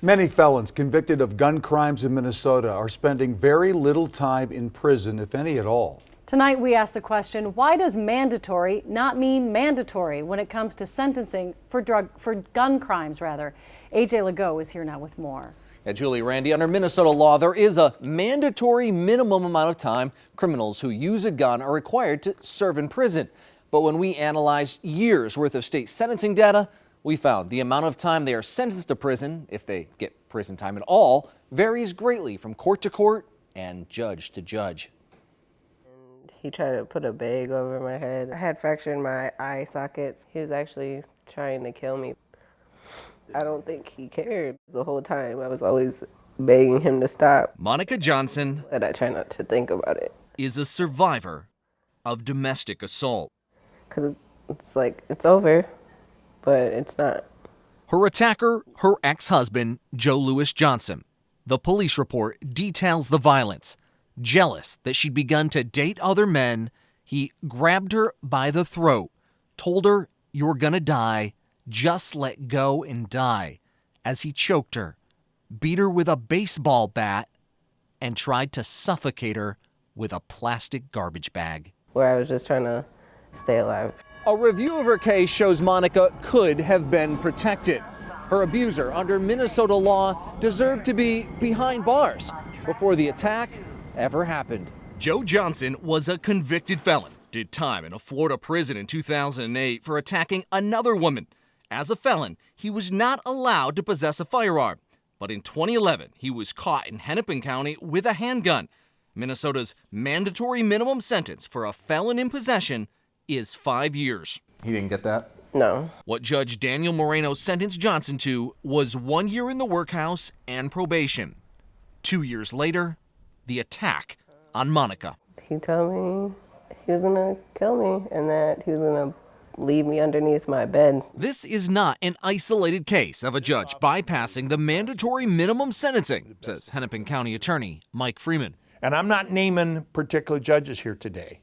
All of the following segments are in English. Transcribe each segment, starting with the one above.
Many felons convicted of gun crimes in Minnesota are spending very little time in prison, if any at all. Tonight we ask the question, why does mandatory not mean mandatory when it comes to sentencing for gun crimes rather? AJ Legault is here now with more. Yeah, Julie, Randy, under Minnesota law, there is a mandatory minimum amount of time criminals who use a gun are required to serve in prison. But when we analyzed years worth of state sentencing data, we found the amount of time they are sentenced to prison, if they get prison time at all, varies greatly from court to court and judge to judge. He tried to put a bag over my head. I had fractured my eye sockets. He was actually trying to kill me. I don't think he cared the whole time. I was always begging him to stop. Monica Johnson, And I try not to think about it. is a survivor of domestic assault. Because it's like, it's over, but it's not. Her attacker, her ex-husband, Joe Louis Johnson. The police report details the violence. Jealous that she'd begun to date other men, he grabbed her by the throat, told her, "You're gonna die, just let go and die," as he choked her, beat her with a baseball bat, and tried to suffocate her with a plastic garbage bag. Where I was just trying to stay alive. A review of her case shows Monica could have been protected. Her abuser, under Minnesota law, deserved to be behind bars before the attack ever happened. Joe Johnson was a convicted felon, did time in a Florida prison in 2008 for attacking another woman. As a felon, he was not allowed to possess a firearm. But in 2011, he was caught in Hennepin County with a handgun. Minnesota's mandatory minimum sentence for a felon in possession is 5 years. He didn't get that? No. What Judge Daniel Moreno sentenced Johnson to was 1 year in the workhouse and probation. 2 years later, the attack on Monica. He told me he was gonna kill me and that he was gonna leave me underneath my bed. This is not an isolated case of a judge bypassing the mandatory minimum sentencing, says Hennepin County Attorney Mike Freeman. And I'm not naming particular judges here today,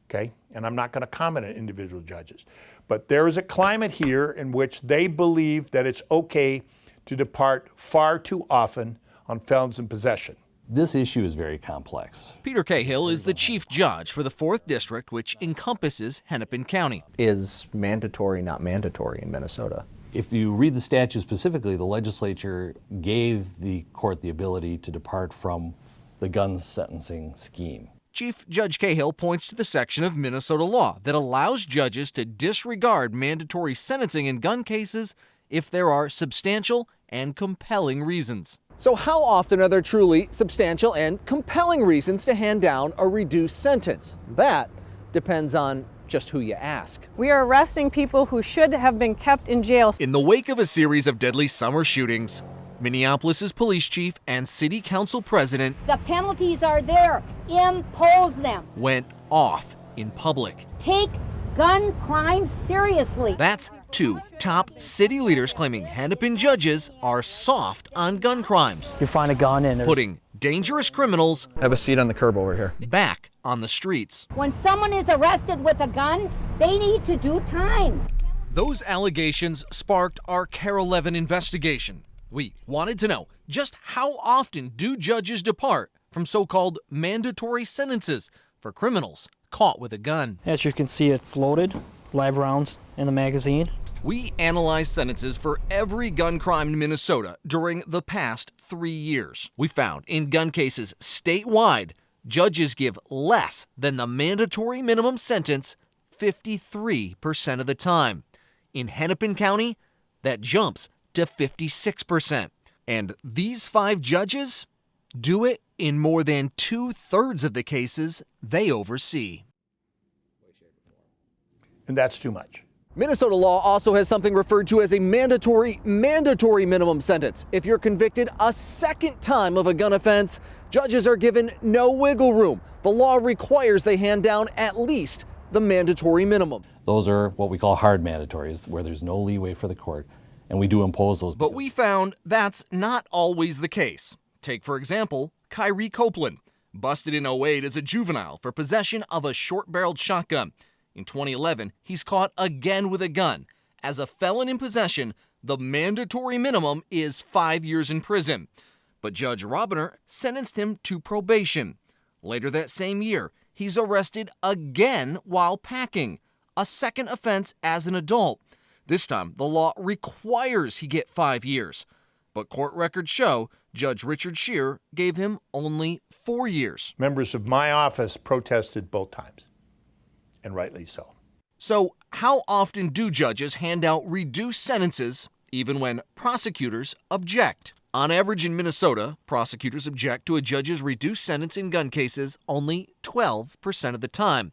okay? And I'm not going to comment on individual judges. But there is a climate here in which they believe that it's okay to depart far too often on felons in possession. This issue is very complex. Peter Cahill is the chief judge for the 4th District, which encompasses Hennepin County. Is mandatory not mandatory in Minnesota? If you read the statute specifically, the legislature gave the court the ability to depart from the gun sentencing scheme. Chief Judge Cahill points to the section of Minnesota law that allows judges to disregard mandatory sentencing in gun cases if there are substantial and compelling reasons. So how often are there truly substantial and compelling reasons to hand down a reduced sentence? That depends on just who you ask. We are arresting people who should have been kept in jail. In the wake of a series of deadly summer shootings, Minneapolis's police chief and city council president, the penalties are there. Impose them. Went off in public. Take gun crime seriously. That's two top city leaders claiming Hennepin judges are soft on gun crimes. You find a gun and putting dangerous criminals, Have a seat on the curb over here, back on the streets. When someone is arrested with a gun, they need to do time. Those allegations sparked our KARE 11 investigation. We wanted to know just how often do judges depart from so-called mandatory sentences for criminals caught with a gun. As you can see, it's loaded, live rounds in the magazine. We analyzed sentences for every gun crime in Minnesota during the past 3 years. We found in gun cases statewide, judges give less than the mandatory minimum sentence 53% of the time. In Hennepin County, that jumps to 56%. And these 5 judges do it in more than 2/3 of the cases they oversee. And that's too much. Minnesota law also has something referred to as a mandatory minimum sentence. If you're convicted a second time of a gun offense, judges are given no wiggle room. The law requires they hand down at least the mandatory minimum. Those are what we call hard mandatories, where there's no leeway for the court, and we do impose those. But we found that's not always the case. Take, for example, Kyrie Copeland, busted in 2008 as a juvenile for possession of a short-barreled shotgun. In 2011, he's caught again with a gun. As a felon in possession, The mandatory minimum is 5 years in prison. But Judge Robiner sentenced him to probation. Later that same year, he's arrested again while packing, a second offense as an adult. This time, the law requires he get 5 years. But court records show Judge Richard Scheer gave him only 4 years. Members of my office protested both times, and rightly so. So how often do judges hand out reduced sentences even when prosecutors object? On average in Minnesota, prosecutors object to a judge's reduced sentence in gun cases only 12% of the time.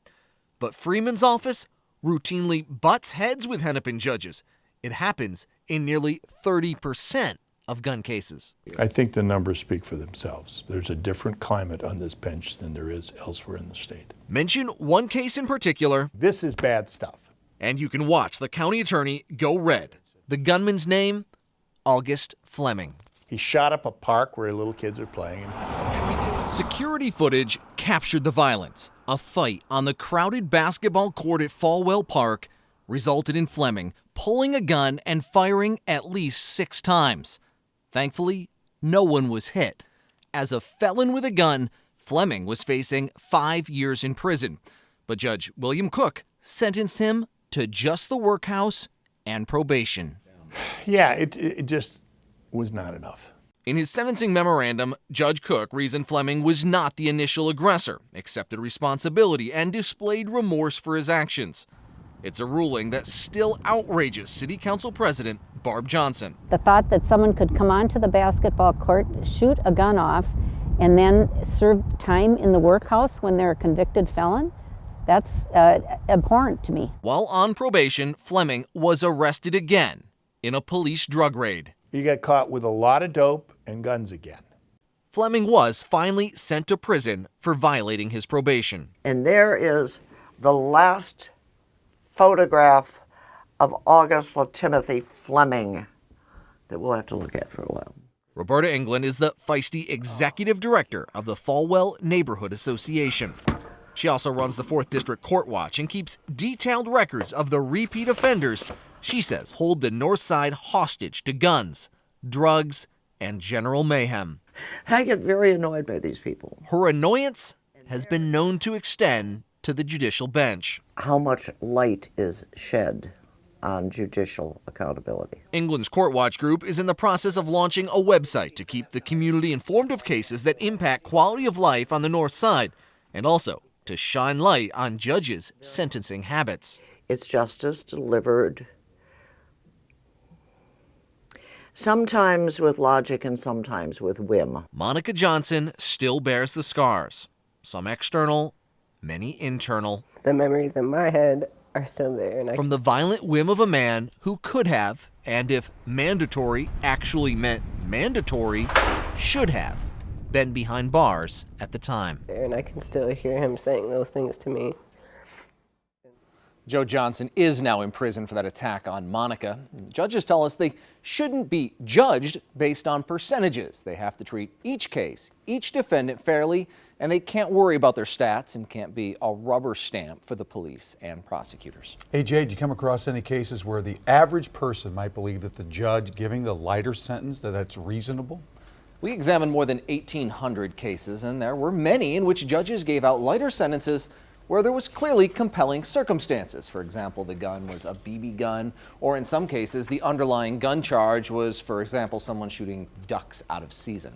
But Freeman's office routinely butts heads with Hennepin judges. It happens in nearly 30% of gun cases. I think the numbers speak for themselves. There's a different climate on this bench than there is elsewhere in the state. Mention one case in particular. This is bad stuff. And you can watch the county attorney go red. The gunman's name, August Fleming. He shot up a park where little kids are playing. Security footage captured the violence. A fight on the crowded basketball court at Falwell Park resulted in Fleming pulling a gun and firing at least 6 times. Thankfully, no one was hit. As a felon with a gun, Fleming was facing 5 years in prison. But Judge William Cook sentenced him to just the workhouse and probation. Yeah, it just was not enough. In his sentencing memorandum, Judge Cook reasoned Fleming was not the initial aggressor, accepted responsibility, and displayed remorse for his actions. It's a ruling that still outrages City Council President Barb Johnson. The thought that someone could come onto the basketball court, shoot a gun off, and then serve time in the workhouse when they're a convicted felon, that's abhorrent to me. While on probation, Fleming was arrested again in a police drug raid. He got caught with a lot of dope and guns again. Fleming was finally sent to prison for violating his probation. And there is the last photograph of August Timothy Fleming that we'll have to look at for a while. Roberta England is the feisty executive director of the Falwell Neighborhood Association. She also runs the 4th District Court Watch and keeps detailed records of the repeat offenders she says hold the North Side hostage to guns, drugs, and general mayhem. I get very annoyed by these people. Her annoyance has been known to extend to the judicial bench. How much light is shed on judicial accountability? England's Court Watch group is in the process of launching a website to keep the community informed of cases that impact quality of life on the North Side, and also to shine light on judges' sentencing habits. It's justice delivered sometimes with logic and sometimes with whim. Monica Johnson still bears the scars, some external, many internal. The memories in my head are still there. And from the violent whim of a man who could have, and if mandatory actually meant mandatory, should have been behind bars at the time. And I can still hear him saying those things to me. Joe Johnson is now in prison for that attack on Monica. Judges tell us they shouldn't be judged based on percentages. They have to treat each case, each defendant fairly, and they can't worry about their stats and can't be a rubber stamp for the police and prosecutors. AJ, do you come across any cases where the average person might believe that the judge giving the lighter sentence, that's reasonable? We examined more than 1,800 cases, and there were many in which judges gave out lighter sentences where there was clearly compelling circumstances. For example, the gun was a BB gun, or in some cases, the underlying gun charge was, for example, someone shooting ducks out of season.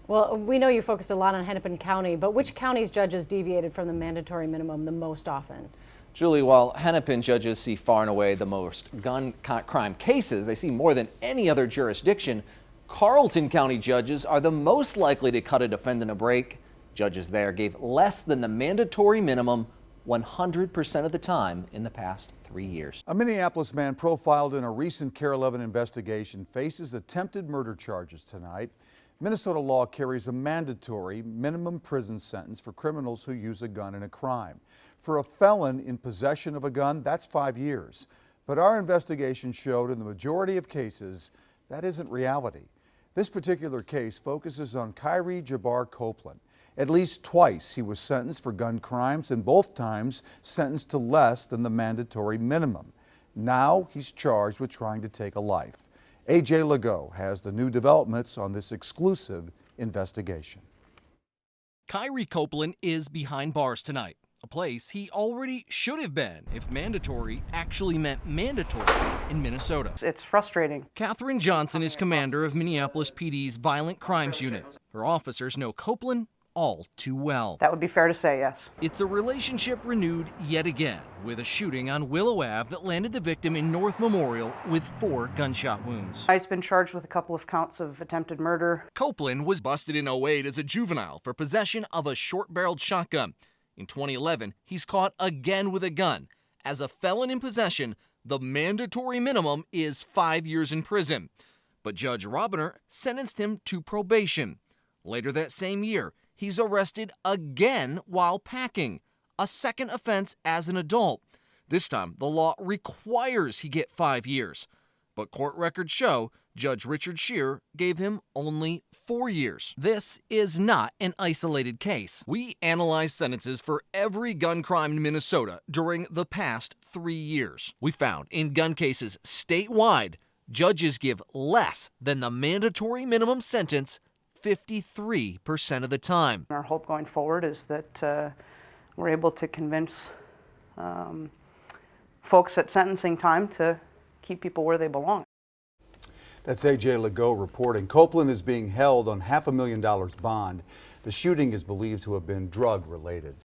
Well, we know you focused a lot on Hennepin County, but which county's judges deviated from the mandatory minimum the most often? Julie, while Hennepin judges see far and away the most gun crime cases, they see more than any other jurisdiction, Carlton County judges are the most likely to cut a defendant a break. Judges there gave less than the mandatory minimum 100% of the time in the past 3 years. A Minneapolis man profiled in a recent KARE 11 investigation faces attempted murder charges tonight. Minnesota law carries a mandatory minimum prison sentence for criminals who use a gun in a crime. For a felon in possession of a gun, that's 5 years. But our investigation showed in the majority of cases that isn't reality. This particular case focuses on Kyrie Jabbar Copeland. At least twice he was sentenced for gun crimes, and both times sentenced to less than the mandatory minimum. Now he's charged with trying to take a life. AJ Legault has the new developments on this exclusive investigation. Kyrie Copeland is behind bars tonight, a place he already should have been if mandatory actually meant mandatory in Minnesota. It's frustrating. Katherine Johnson is commander of Minneapolis PD's Violent Crimes Unit. Her officers know Copeland all too well. That would be fair to say, yes. It's a relationship renewed yet again with a shooting on Willow Ave that landed the victim in North Memorial with 4 gunshot wounds. He's been charged with a couple of counts of attempted murder. Copeland was busted in 2008 as a juvenile for possession of a short-barreled shotgun. In 2011, he's caught again with a gun. As a felon in possession, the mandatory minimum is 5 years in prison. But Judge Robiner sentenced him to probation. Later that same year, he's arrested again while packing, a second offense as an adult. This time, the law requires he get 5 years. But court records show Judge Richard Scheer gave him only 4 years. This is not an isolated case. We analyzed sentences for every gun crime in Minnesota during the past 3 years. We found in gun cases statewide, judges give less than the mandatory minimum sentence 53% of the time. Our hope going forward is that we're able to convince folks at sentencing time to keep people where they belong. That's AJ Legault reporting. Copeland is being held on $500,000 bond. The shooting is believed to have been drug related.